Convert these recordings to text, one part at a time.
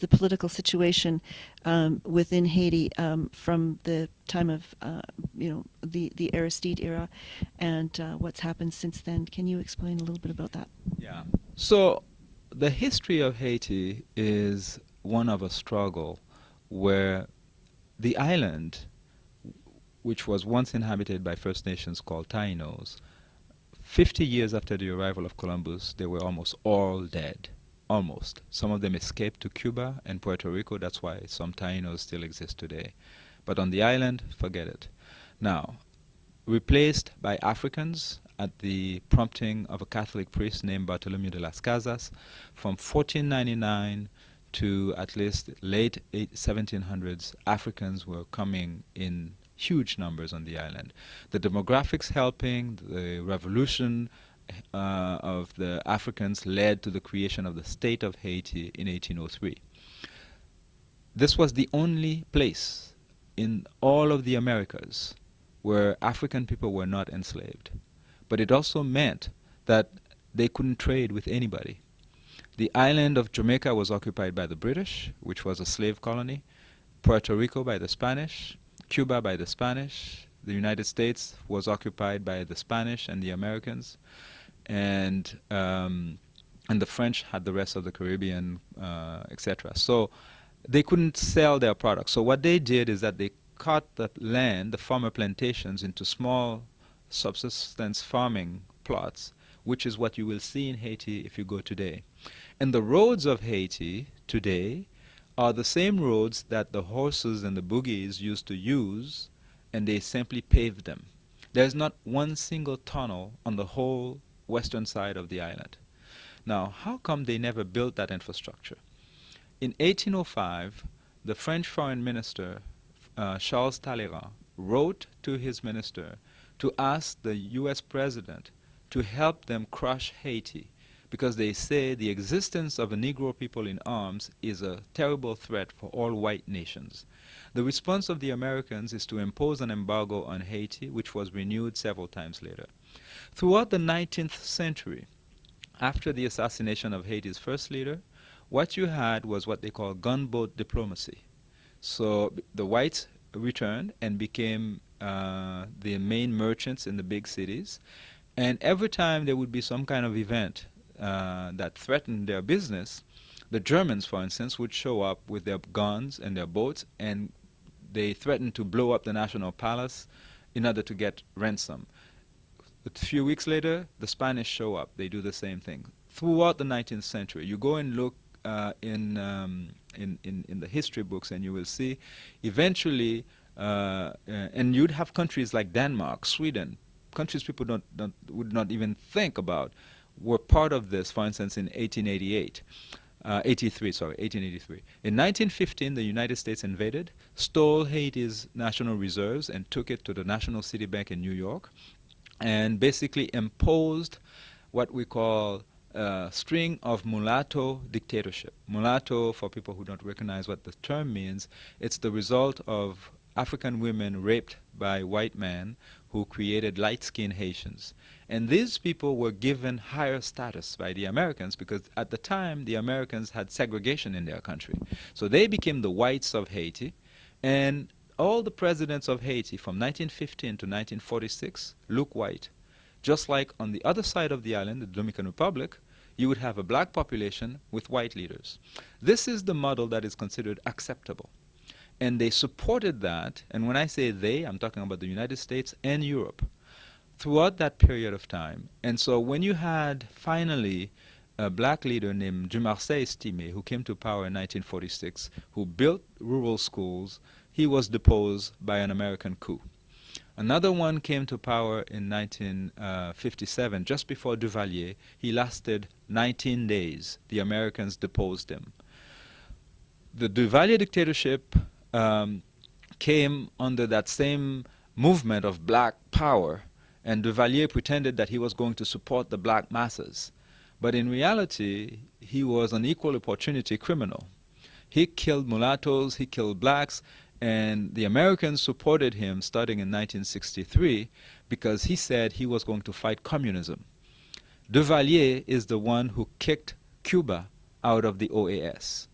the political situation within Haiti from the time of the Aristide era and what's happened since then. Can you explain a little bit about that? Yeah. So the history of Haiti is one of a struggle where the island, which was once inhabited by First Nations called Taínos, 50 years after the arrival of Columbus, they were almost all dead. Almost. Some of them escaped to Cuba and Puerto Rico. That's why some Taínos still exist today. But on the island, forget it. Now, replaced by Africans at the prompting of a Catholic priest named Bartholomew de las Casas from 1499 to at least late 1700s, Africans were coming in huge numbers on the island. The demographics helping, the revolution of the Africans led to the creation of the state of Haiti in 1803. This was the only place in all of the Americas where African people were not enslaved. But it also meant that they couldn't trade with anybody. The island of Jamaica was occupied by the British, which was a slave colony, Puerto Rico by the Spanish, Cuba by the Spanish, the United States was occupied by the Spanish and the Americans, and the French had the rest of the Caribbean, etc. So they couldn't sell their products. So what they did is that they cut the land, the farmer plantations, into small subsistence farming plots, which is what you will see in Haiti if you go today. And the roads of Haiti today are the same roads that the horses and the buggies used to use, and they simply paved them. There's not one single tunnel on the whole western side of the island. Now, how come they never built that infrastructure? In 1805, the French foreign minister, Charles Talleyrand, wrote to his minister to ask the US president to help them crush Haiti, because they say the existence of a Negro people in arms is a terrible threat for all white nations. The response of the Americans is to impose an embargo on Haiti, which was renewed several times later. Throughout the 19th century, after the assassination of Haiti's first leader, what you had was what they call gunboat diplomacy. So the whites returned and became the main merchants in the big cities, and every time there would be some kind of event that threatened their business, the Germans, for instance, would show up with their guns and their boats, and they threatened to blow up the National Palace in order to get ransom. A few weeks later, the Spanish show up. They do the same thing. Throughout the 19th century, you go and look in the history books, and you will see eventually, and you'd have countries like Denmark, Sweden, countries people would not even think about, were part of this. For instance, in 1883. In 1915, the United States invaded, stole Haiti's national reserves, and took it to the National City Bank in New York, and basically imposed what we call a string of mulatto dictatorship. Mulatto, for people who don't recognize what the term means, it's the result of African women raped by white men who created light-skinned Haitians. And these people were given higher status by the Americans because at the time the Americans had segregation in their country. So they became the whites of Haiti, and all the presidents of Haiti from 1915 to 1946 look white. Just like on the other side of the island, the Dominican Republic, you would have a black population with white leaders. This is the model that is considered acceptable. And they supported that, and when I say they, I'm talking about the United States and Europe, throughout that period of time. And so when you had finally a black leader named Dumarsais Estimé, who came to power in 1946, who built rural schools, he was deposed by an American coup. Another one came to power in 1957, just before Duvalier. He lasted 19 days. The Americans deposed him. The Duvalier dictatorship came under that same movement of black power, and Duvalier pretended that he was going to support the black masses. But in reality, he was an equal opportunity criminal. He killed mulattoes, he killed blacks, and the Americans supported him starting in 1963 because he said he was going to fight communism. Duvalier is the one who kicked Cuba out of the OAS.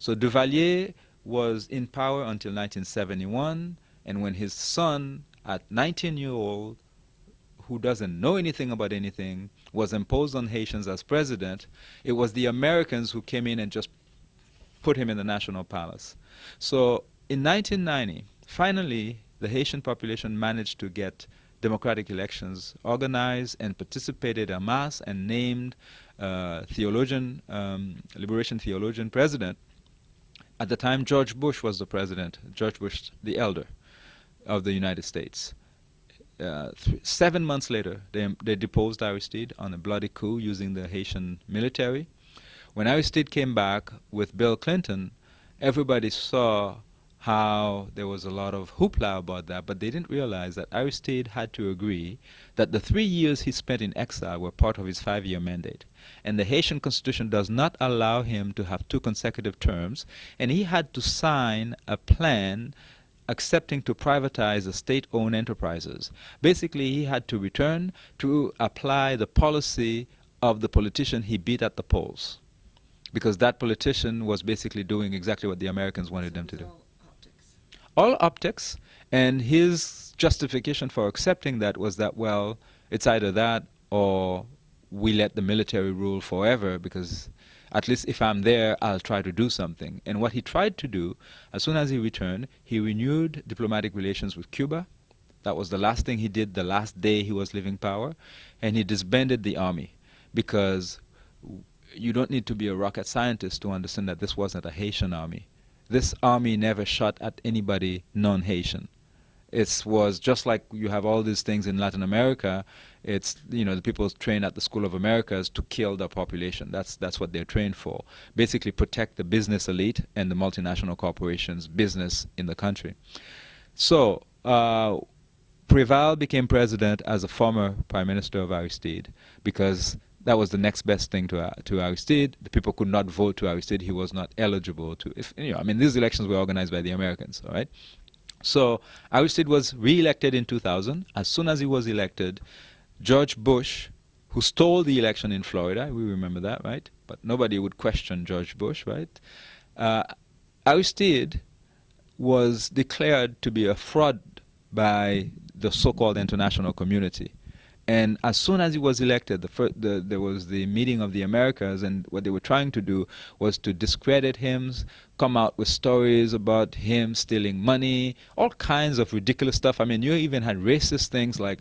So Duvalier was in power until 1971, and when his son, at 19-year-old, who doesn't know anything about anything, was imposed on Haitians as president, it was the Americans who came in and just put him in the National Palace. So in 1990, finally, the Haitian population managed to get democratic elections organized and participated en masse and named liberation theologian president. At the time, George Bush was the president, George Bush the elder of the United States. 7 months later, they deposed Aristide on a bloody coup using the Haitian military. When Aristide came back with Bill Clinton, everybody saw how there was a lot of hoopla about that, but they didn't realize that Aristide had to agree that the 3 years he spent in exile were part of his 5-year mandate. And the Haitian constitution does not allow him to have 2 consecutive terms, and he had to sign a plan accepting to privatize the state-owned enterprises. Basically, he had to return to apply the policy of the politician he beat at the polls, because that politician was basically doing exactly what the Americans wanted them to do. All optics, and his justification for accepting that was that, well, it's either that or we let the military rule forever, because at least if I'm there, I'll try to do something. And what he tried to do, as soon as he returned, he renewed diplomatic relations with Cuba. That was the last thing he did the last day he was leaving power. And he disbanded the army, because you don't need to be a rocket scientist to understand that this wasn't a Haitian army. This army never shot at anybody non-Haitian. It was just like you have all these things in Latin America. It's, you know, the people trained at the School of Americas to kill the population. That's what they're trained for. Basically protect the business elite and the multinational corporations' business in the country. So Preval became president as a former prime minister of Aristide, because that was the next best thing to Aristide. The people could not vote to Aristide. He was not eligible to. These elections were organized by the Americans, all right? So Aristide was re-elected in 2000. As soon as he was elected, George Bush, who stole the election in Florida, we remember that, right? But nobody would question George Bush, right? Aristide was declared to be a fraud by the so-called international community. And as soon as he was elected, there was the meeting of the Americas, and what they were trying to do was to discredit him, come out with stories about him stealing money, all kinds of ridiculous stuff. I mean, you even had racist things like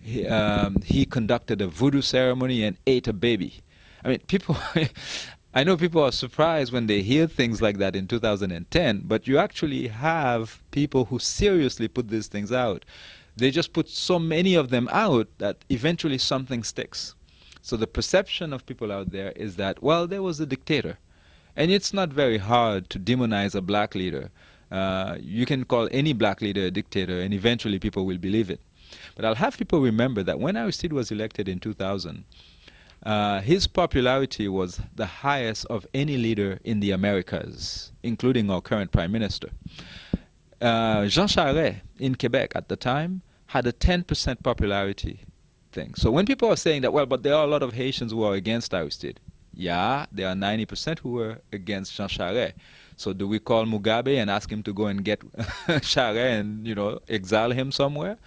he conducted a voodoo ceremony and ate a baby. I mean, people, I know people are surprised when they hear things like that in 2010, but you actually have people who seriously put these things out. They just put so many of them out that eventually something sticks. So the perception of people out there is that, well, there was a dictator. And it's not very hard to demonize a black leader. You can call any black leader a dictator, and eventually people will believe it. But I'll have people remember that when Aristide was elected in 2000, his popularity was the highest of any leader in the Americas, including our current prime minister. Jean Charest in Quebec at the time had a 10% popularity thing. So when people are saying that, well, but there are a lot of Haitians who are against Aristide. Yeah, there are 90% who were against Jean Charest. So do we call Mugabe and ask him to go and get Charest and, exile him somewhere?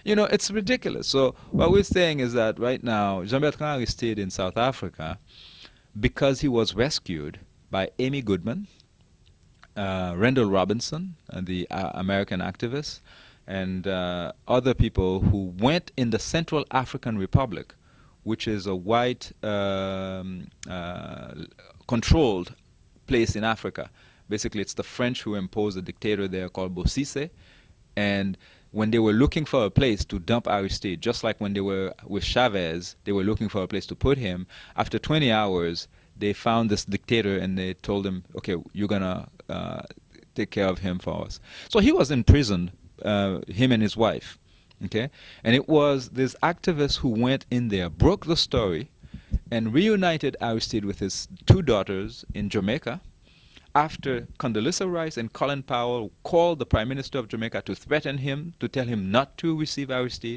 It's ridiculous. So what we're saying is that right now, Jean-Bertrand Aristide in South Africa, because he was rescued by Amy Goodman, Randall Robinson, the American activist, and other people who went in the Central African Republic, which is a white controlled place in Africa. Basically, it's the French who imposed a dictator there called Bosise. And when they were looking for a place to dump Aristide, just like when they were with Chavez, they were looking for a place to put him, after 20 hours, they found this dictator and they told him, okay, you're going to take care of him for us. So he was imprisoned, him and his wife. Okay? And it was these activists who went in there, broke the story, and reunited Aristide with his 2 daughters in Jamaica after Condoleezza Rice and Colin Powell called the Prime Minister of Jamaica to threaten him, to tell him not to receive Aristide.